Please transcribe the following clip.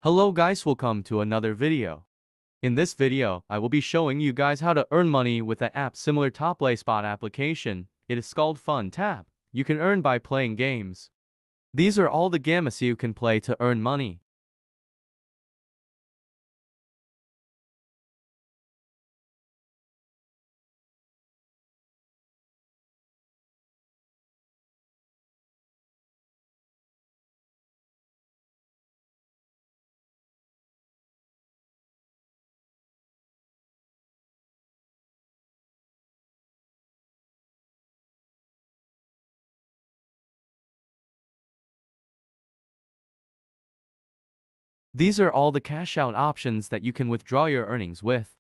Hello guys, welcome to another video. In this video, I will be showing you guys how to earn money with an app similar to Play Spot application. It is called FunTap. You can earn by playing games. These are all the games you can play to earn money. These are all the cash out options that you can withdraw your earnings with.